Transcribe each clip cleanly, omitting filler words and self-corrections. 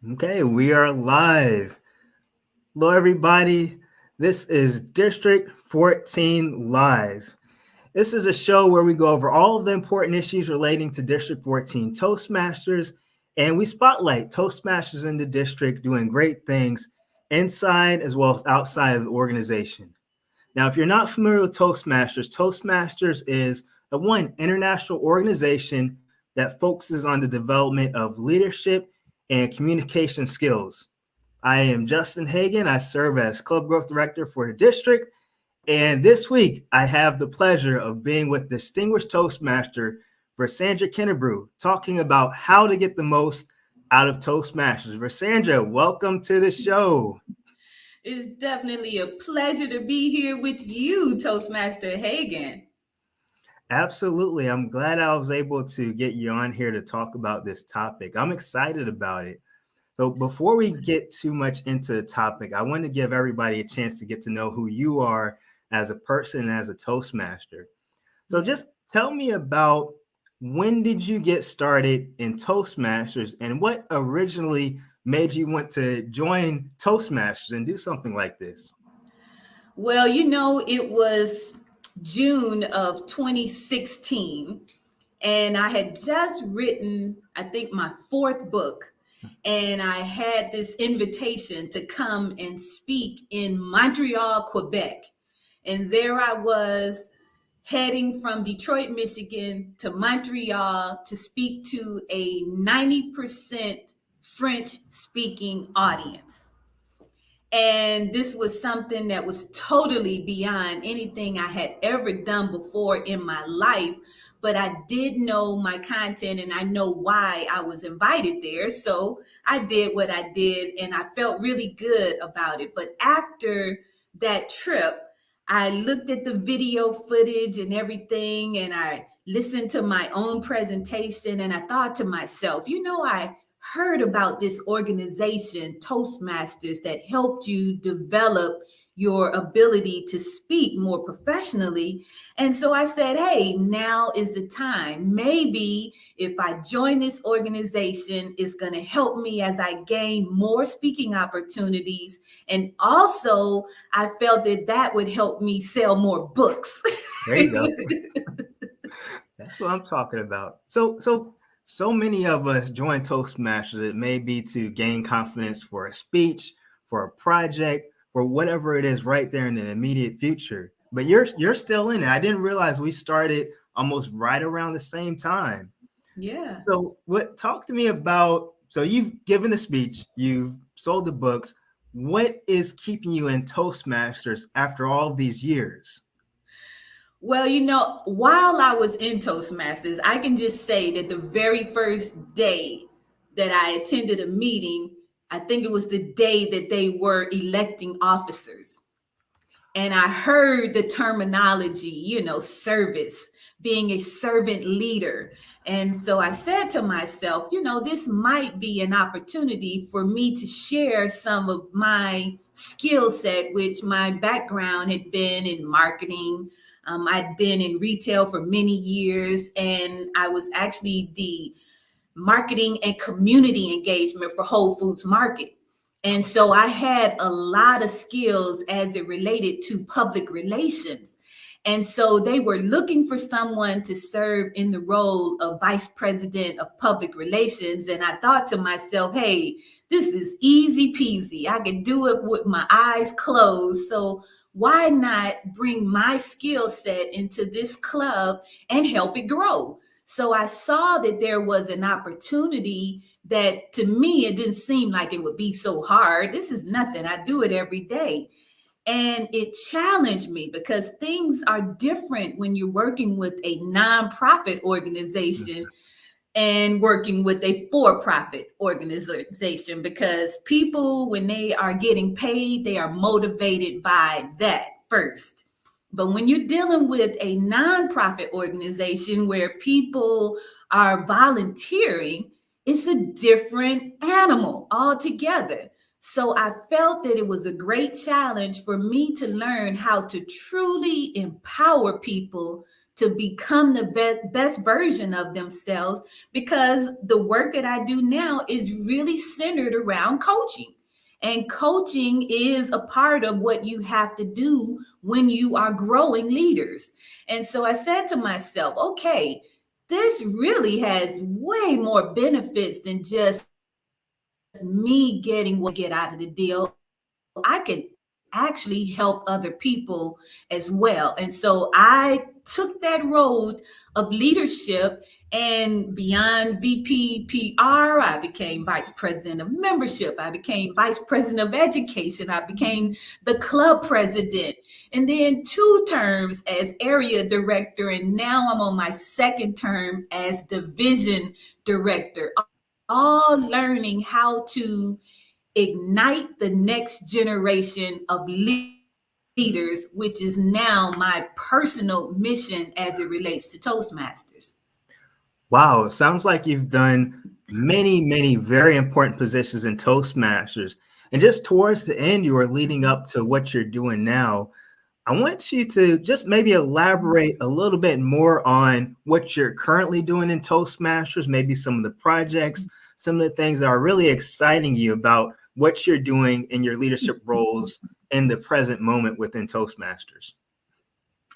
Okay, we are live. Hello, everybody. This is District 14 Live. This is a show where we go over all of the important issues relating to District 14 Toastmasters, and we spotlight Toastmasters in the district doing great things inside as well as outside of the organization. Now, if you're not familiar with Toastmasters, Toastmasters is a one international organization that focuses on the development of leadership and communication skills. I am Justin Hagan. I serve as Club Growth Director for the district. And this week, I have the pleasure of being with distinguished Toastmaster Versandra Kennebrew, talking about how to get the most out of Toastmasters. Versandra, welcome to the show. It's definitely a pleasure to be here with you, Toastmaster Hagan. Absolutely. I'm glad I was able to get you on here to talk about this topic. I'm excited about it. So, before we get too much into the topic, I want to give everybody a chance to get to know who you are as a person and as a Toastmaster. So, Yeah. just tell me about when did you get started in Toastmasters and what originally made you want to join Toastmasters and do something like this? Well, it was June of 2016, and I had just written, I think, my fourth book. And I had this invitation to come and speak in Montreal, Quebec. And there I was heading from Detroit, Michigan to Montreal to speak to a 90% French speaking audience. And this was something that was totally beyond anything I had ever done before in my life. But I did know my content and I know why I was invited there. So I did what I did and I felt really good about it. But after that trip, I looked at the video footage and everything and I listened to my own presentation and I thought to myself, I heard about this organization, Toastmasters, that helped you develop your ability to speak more professionally. And so I said, hey, now is the time. Maybe if I join this organization, it's going to help me as I gain more speaking opportunities. And also, I felt that that would help me sell more books. There you go. That's what I'm talking about. So many of us join Toastmasters. It may be to gain confidence for a speech, for a project, for whatever it is right there in the immediate future. But you're still in it. I didn't realize we started almost right around the same time. Yeah. So what talk to me about, so you've given the speech, you've sold the books. What is keeping you in Toastmasters after all of these years? Well, while I was in Toastmasters, I can just say that the very first day that I attended a meeting, I think it was the day that they were electing officers. And I heard the terminology, service, being a servant leader. And so I said to myself, this might be an opportunity for me to share some of my skill set, which my background had been in marketing. I'd been in retail for many years, and I was actually the marketing and community engagement for Whole Foods Market. And so I had a lot of skills as it related to public relations. And so they were looking for someone to serve in the role of vice president of public relations. And I thought to myself, hey, this is easy peasy. I can do it with my eyes closed. So why not bring my skill set into this club and help it grow? So I saw that there was an opportunity that to me, it didn't seem like it would be so hard. This is nothing. I do it every day. And it challenged me because things are different when you're working with a nonprofit organization and working with a for-profit organization, because people, when they are getting paid, they are motivated by that first. But when you're dealing with a nonprofit organization where people are volunteering, it's a different animal altogether. So I felt that it was a great challenge for me to learn how to truly empower people to become the best version of themselves, because the work that I do now is really centered around coaching. And coaching is a part of what you have to do when you are growing leaders. And so I said to myself, okay, this really has way more benefits than just me getting what I get out of the deal. I could actually help other people as well. And so I took that road of leadership, and beyond VP PR, I became vice president of membership. I became vice president of education. I became the club president, and then 2 terms as area director. And now I'm on my 2nd term as division director, all learning how to ignite the next generation of leaders, which is now my personal mission as it relates to Toastmasters. Wow, sounds like you've done many, many very important positions in Toastmasters. And just towards the end, you are leading up to what you're doing now. I want you to just maybe elaborate a little bit more on what you're currently doing in Toastmasters, maybe some of the projects, some of the things that are really exciting you about what you're doing in your leadership roles in the present moment within Toastmasters.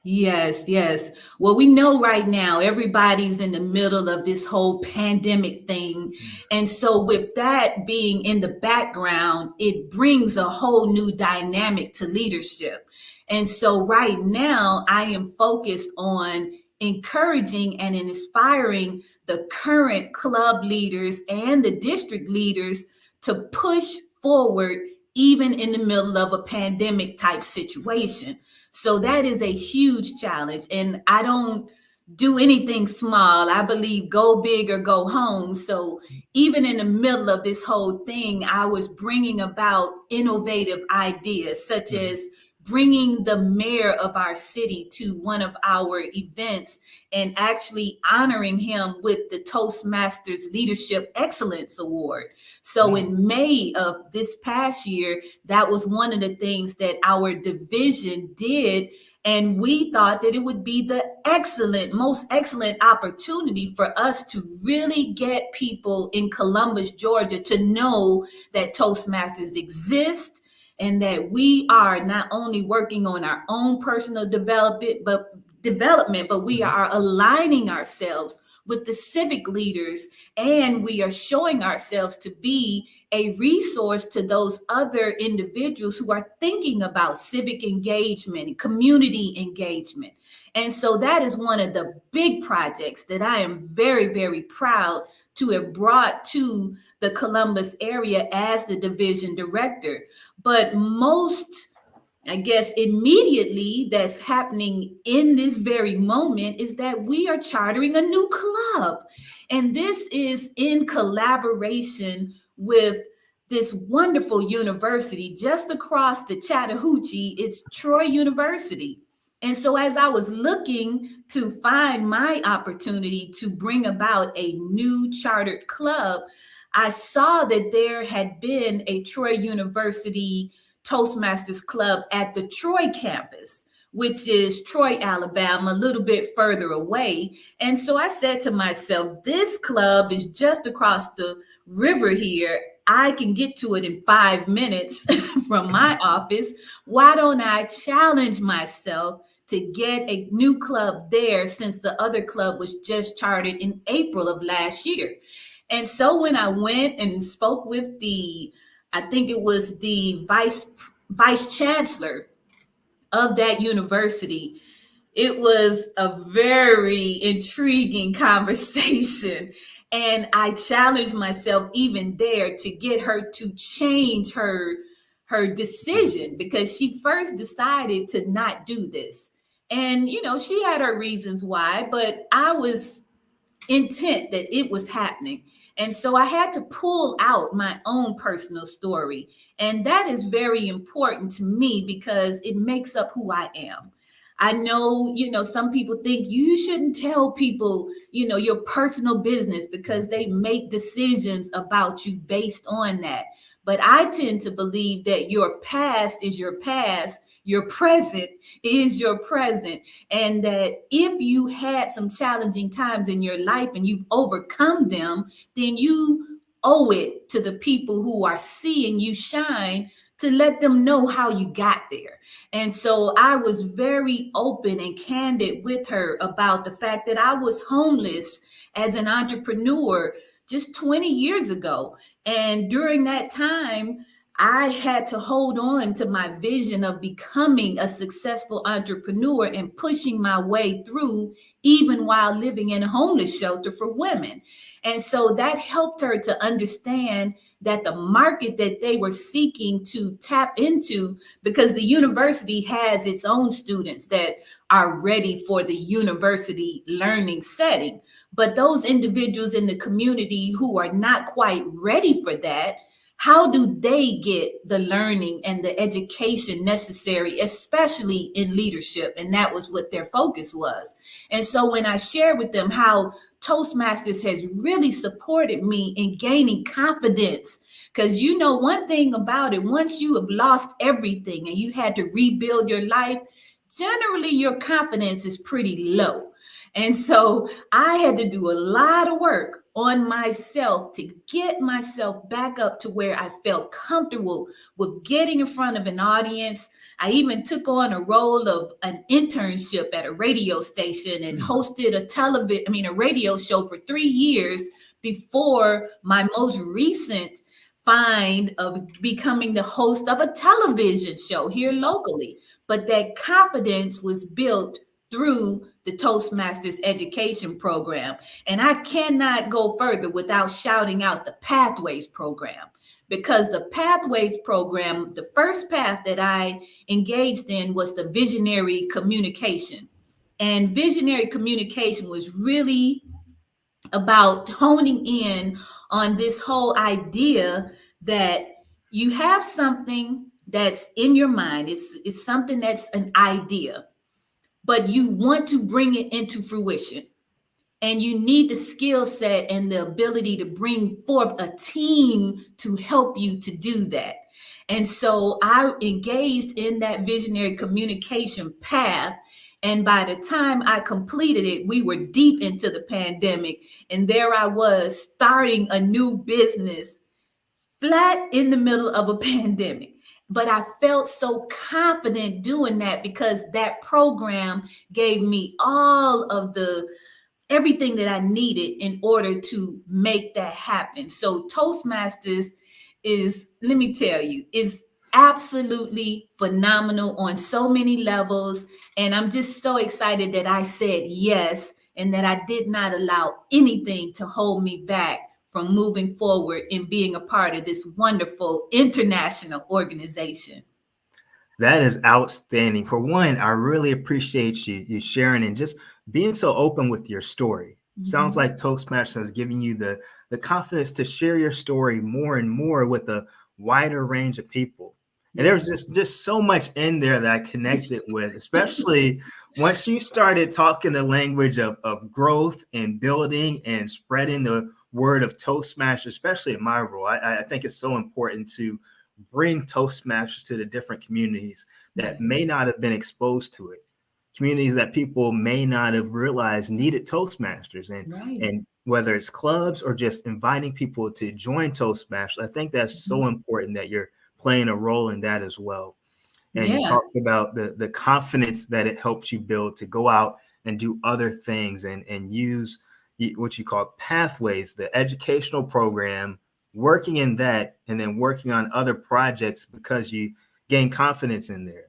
Yes, yes. Well, we know right now everybody's in the middle of this whole pandemic thing. And so, with that being in the background, it brings a whole new dynamic to leadership. And so, right now, I am focused on encouraging and inspiring the current club leaders and the district leaders to push forward, even in the middle of a pandemic type situation. So that is a huge challenge. And I don't do anything small. I believe go big or go home. So even in the middle of this whole thing, I was bringing about innovative ideas, such as bringing the mayor of our city to one of our events and actually honoring him with the Toastmasters Leadership Excellence Award. So in May of this past year, that was one of the things that our division did. And we thought that it would be the most excellent opportunity for us to really get people in Columbus, Georgia to know that Toastmasters exist, and that we are not only working on our own personal development, but we are aligning ourselves with the civic leaders, and we are showing ourselves to be a resource to those other individuals who are thinking about civic engagement and community engagement. And so that is one of the big projects that I am very, very proud to have brought to the Columbus area as the division director. But most, I guess, immediately that's happening in this very moment is that we are chartering a new club. And this is in collaboration with this wonderful university just across the Chattahoochee. It's Troy University. And so as I was looking to find my opportunity to bring about a new chartered club, I saw that there had been a Troy University Toastmasters Club at the Troy campus, which is Troy, Alabama, a little bit further away. And so I said to myself, this club is just across the river here. I can get to it in 5 minutes from my office. Why don't I challenge myself to get a new club there, since the other club was just chartered in April of last year? And so when I went and spoke with I think it was the vice chancellor of that university, it was a very intriguing conversation. And I challenged myself even there to get her to change her decision, because she first decided to not do this. And, she had her reasons why, but I was intent that it was happening. And so I had to pull out my own personal story. And that is very important to me because it makes up who I am. I know, some people think you shouldn't tell people, your personal business, because they make decisions about you based on that. But I tend to believe that your past is your past, your present is your present, and that if you had some challenging times in your life and you've overcome them, then you owe it to the people who are seeing you shine to let them know how you got there. And so I was very open and candid with her about the fact that I was homeless as an entrepreneur just 20 years ago. And during that time, I had to hold on to my vision of becoming a successful entrepreneur and pushing my way through, even while living in a homeless shelter for women. And so that helped her to understand that the market that they were seeking to tap into, because the university has its own students that are ready for the university learning setting. But those individuals in the community who are not quite ready for that, how do they get the learning and the education necessary, especially in leadership? And that was what their focus was. And so when I shared with them how Toastmasters has really supported me in gaining confidence, because you know, one thing about it, once you have lost everything and you had to rebuild your life, generally your confidence is pretty low. And so I had to do a lot of work on myself to get myself back up to where I felt comfortable with getting in front of an audience. I even took on a role of an internship at a radio station and hosted a radio show for 3 years before my most recent find of becoming the host of a television show here locally. But that confidence was built through the Toastmasters education program. And I cannot go further without shouting out the Pathways program, because the Pathways program, the first path that I engaged in was the visionary communication. And visionary communication was really about honing in on this whole idea that you have something that's in your mind. It's something that's an idea, but you want to bring it into fruition. And you need the skill set and the ability to bring forth a team to help you to do that. And so I engaged in that visionary communication path. And by the time I completed it, we were deep into the pandemic. And there I was starting a new business flat in the middle of a pandemic. But I felt so confident doing that because that program gave me all of the everything that I needed in order to make that happen. So Toastmasters is, let me tell you, is absolutely phenomenal on so many levels. And I'm just so excited that I said yes and that I did not allow anything to hold me back from moving forward and being a part of this wonderful international organization. That is outstanding. For one, I really appreciate you sharing and just being so open with your story. Sounds like Toastmasters has given you the confidence to share your story more and more with a wider range of people. And there's just so much in there that I connected with, especially once you started talking the language of growth and building and spreading the word of Toastmasters, especially in my role. I think it's so important to bring Toastmasters to the different communities that may not have been exposed to it, communities that people may not have realized needed Toastmasters, and whether it's clubs or just inviting people to join Toastmasters. I think that's so important that you're playing a role in that as well. And you talked about the confidence that it helps you build to go out and do other things and use what you call pathways, the educational program, working in that, and then working on other projects because you gain confidence in there.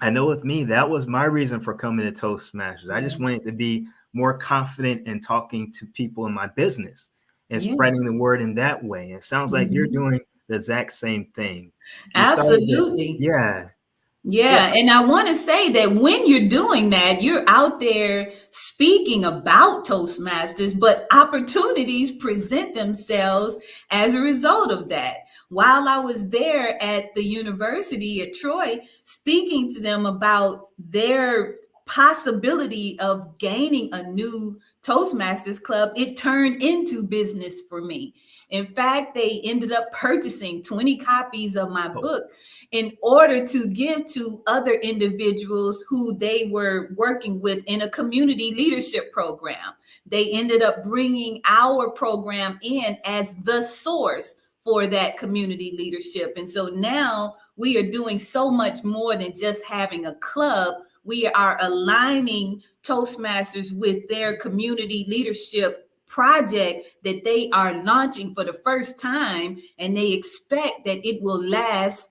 I know with me, that was my reason for coming to Toastmasters. I just wanted to be more confident in talking to people in my business and spreading the word in that way. It sounds like you're doing the exact same thing. Absolutely. Yeah. And I want to say that when you're doing that, you're out there speaking about Toastmasters, but opportunities present themselves as a result of that. While I was there at the university at Troy, speaking to them about their possibility of gaining a new Toastmasters club, it turned into business for me. In fact, they ended up purchasing 20 copies of my Oh, book in order to give to other individuals who they were working with in a community leadership program. They ended up bringing our program in as the source for that community leadership. And so now we are doing so much more than just having a club. We are aligning Toastmasters with their community leadership project that they are launching for the first time, and they expect that it will last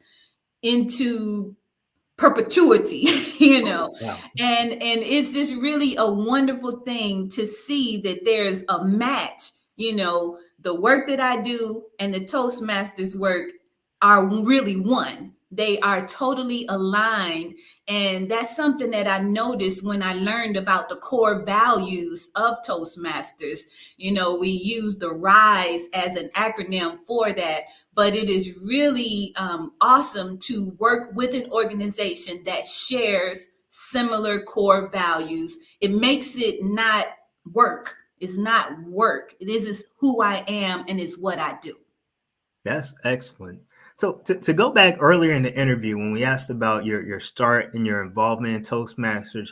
into perpetuity, you know. wow. And it's just really a wonderful thing to see that there's a match, you know. The work that I do and the Toastmasters work are really one. They are totally aligned. And that's something that I noticed when I learned about the core values of Toastmasters. You know, we use the RISE as an acronym for that, but it is really awesome to work with an organization that shares similar core values. It makes it not work. It's not work. This is who I am and it's what I do. That's excellent. So to go back earlier in the interview when we asked about your start and your involvement in Toastmasters,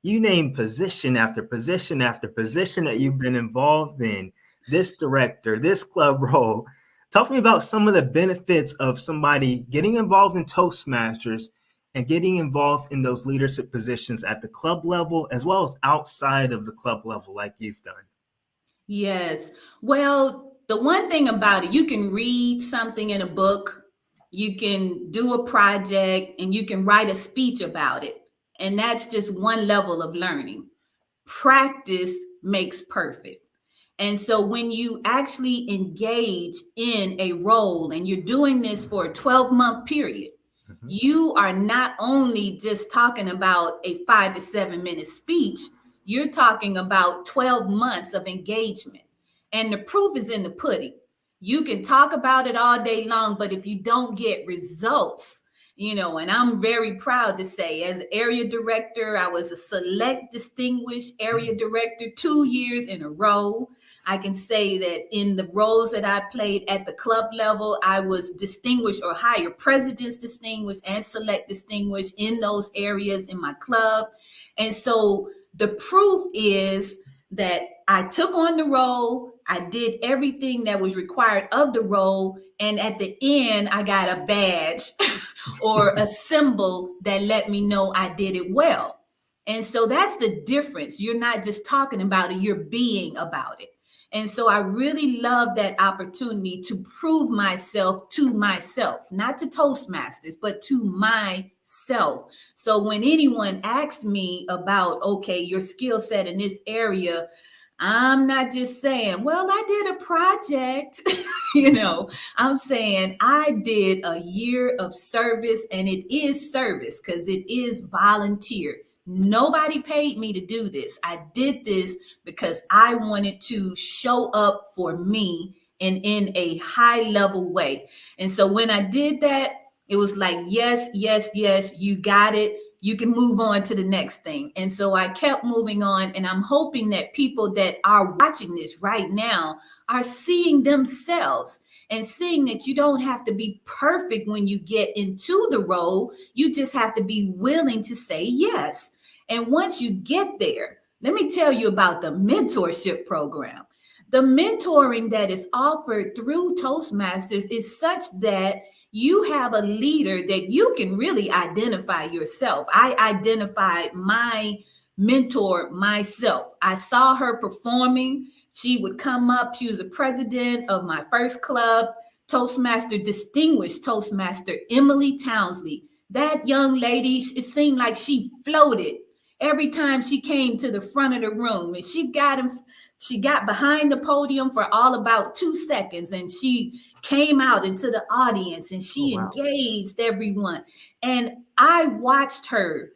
you named position after position after position that you've been involved in, this director, this club role. Talk to me about some of the benefits of somebody getting involved in Toastmasters and getting involved in those leadership positions at the club level as well as outside of the club level like you've done. Yes. Well, the one thing about it, you can read something in a book, you can do a project, and you can write a speech about it. And that's just one level of learning. Practice makes perfect. And so when you actually engage in a role and you're doing this for a 12-month period, Mhm. you are not only just talking about a 5 to 7 minute speech, you're talking about 12 months of engagement. And the proof is in the pudding. You can talk about it all day long, but if you don't get results, you know, and I'm very proud to say, as area director, I was a select distinguished area director 2 years in a row. I can say that in the roles that I played at the club level, I was distinguished or higher presidents distinguished and select distinguished in those areas in my club. And so the proof is that I took on the role, I did everything that was required of the role, and at the end, I got a badge or a symbol that let me know I did it well. And so that's the difference. You're not just talking about it, you're being about it. And so I really love that opportunity to prove myself to myself, not to Toastmasters, but to myself. So when anyone asks me about, okay, your skill set in this area, I'm not just saying, well, I did a project, you know, I'm saying I did a year of service, and it is service because it is volunteer. Nobody paid me to do this. I did this because I wanted to show up for me and in a high level way. And so when I did that, it was like, yes, yes, yes, you got it. You can move on to the next thing. And so I kept moving on. And I'm hoping that people that are watching this right now are seeing themselves and seeing that you don't have to be perfect when you get into the role. You just have to be willing to say yes. And once you get there, let me tell you about the mentorship program. The mentoring that is offered through Toastmasters is such that you have a leader that you can really identify yourself. I identified my mentor myself. I saw her performing. She would come up. She was the president of my first club, Toastmaster, distinguished Toastmaster Emily Townsley. That young lady, it seemed like she floated every time she came to the front of the room, and she got behind the podium for all about 2 seconds, and she came out into the audience and Oh, she wow. engaged everyone. And I watched her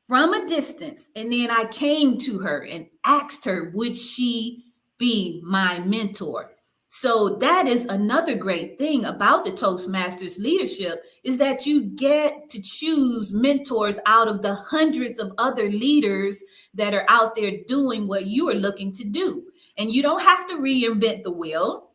from a distance, and then I came to her and asked her, would she be my mentor? So that is another great thing about the Toastmasters leadership, is that you get to choose mentors out of the hundreds of other leaders that are out there doing what you are looking to do. And you don't have to reinvent the wheel.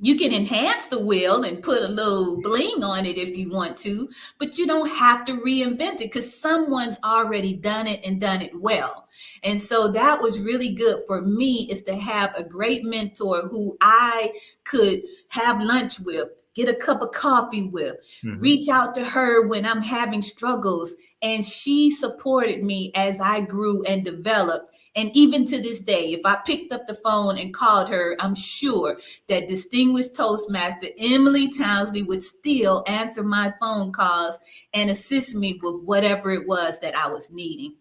You can enhance the wheel and put a little bling on it if you want to, but you don't have to reinvent it because someone's already done it and done it well. And so that was really good for me, is to have a great mentor who I could have lunch with, get a cup of coffee with, reach out to her when I'm having struggles. And she supported me as I grew and developed. And even to this day, if I picked up the phone and called her, I'm sure that distinguished Toastmaster Emily Townsley would still answer my phone calls and assist me with whatever it was that I was needing.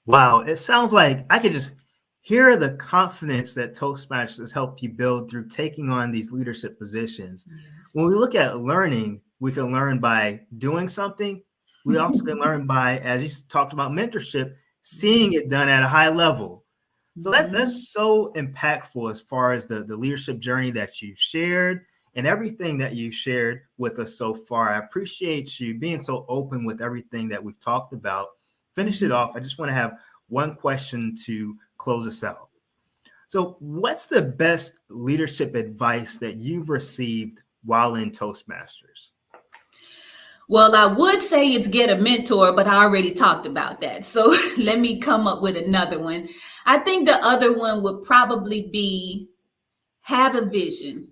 Wow, it sounds like I could just hear the confidence that Toastmasters help you build through taking on these leadership positions. Yes. When we look at learning, we can learn by doing something. We also can learn by, as you talked about mentorship, seeing it done at a high level. So that's so impactful as far as the leadership journey that you've shared and everything that you shared with us so far. I appreciate you being so open with everything that we've talked about. Finish it off. I just want to have one question to close us out. So what's the best leadership advice that you've received while in Toastmasters? Well, I would say it's get a mentor, but I already talked about that. So let me come up with another one. I think the other one would probably be have a vision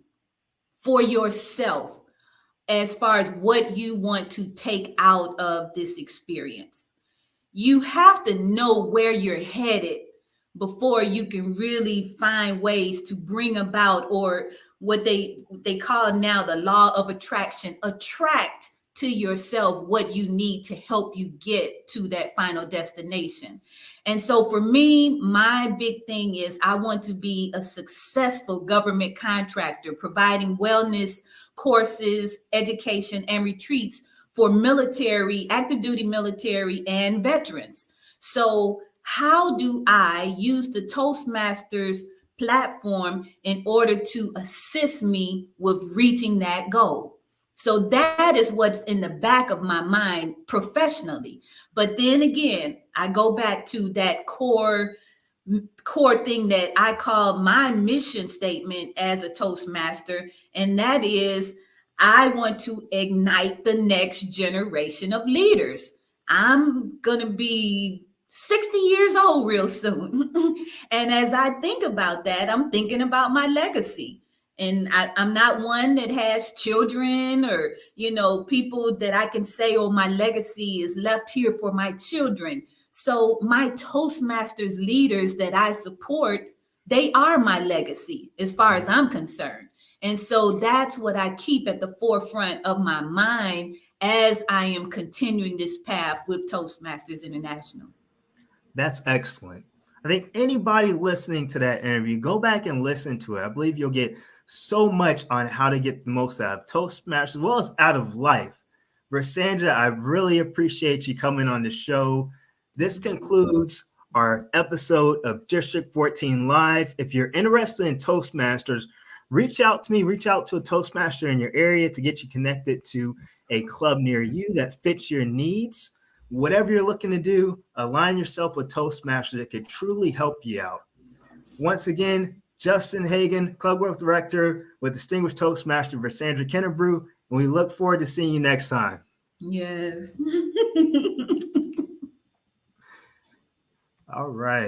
for yourself as far as what you want to take out of this experience. You have to know where you're headed before you can really find ways to bring about, or what they call now the law of attraction, attract to yourself what you need to help you get to that final destination. And so for me, my big thing is I want to be a successful government contractor providing wellness courses, education, and retreats for military, active duty military, and veterans. So how do I use the Toastmasters platform in order to assist me with reaching that goal? So that is what's in the back of my mind professionally. But then again, I go back to that core thing that I call my mission statement as a Toastmaster, and that is I want to ignite the next generation of leaders. I'm going to be 60 years old real soon. And as I think about that, I'm thinking about my legacy. And I'm not one that has children or, people that I can say, oh, my legacy is left here for my children. So my Toastmasters leaders that I support, they are my legacy as far as I'm concerned. And so that's what I keep at the forefront of my mind as I am continuing this path with Toastmasters International. That's excellent. I think anybody listening to that interview, go back and listen to it. I believe you'll get so much on how to get the most out of Toastmasters as well as out of life. Versandra, I really appreciate you coming on the show. This concludes our episode of District 14 Live. If you're interested in Toastmasters, reach out to me, reach out to a Toastmaster in your area to get you connected to a club near you that fits your needs. Whatever you're looking to do, align yourself with Toastmasters that could truly help you out. Once again, Justin Hagan, Club Growth Director with Distinguished Toastmaster Versandra Kennebrew, and we look forward to seeing you next time. Yes. All right.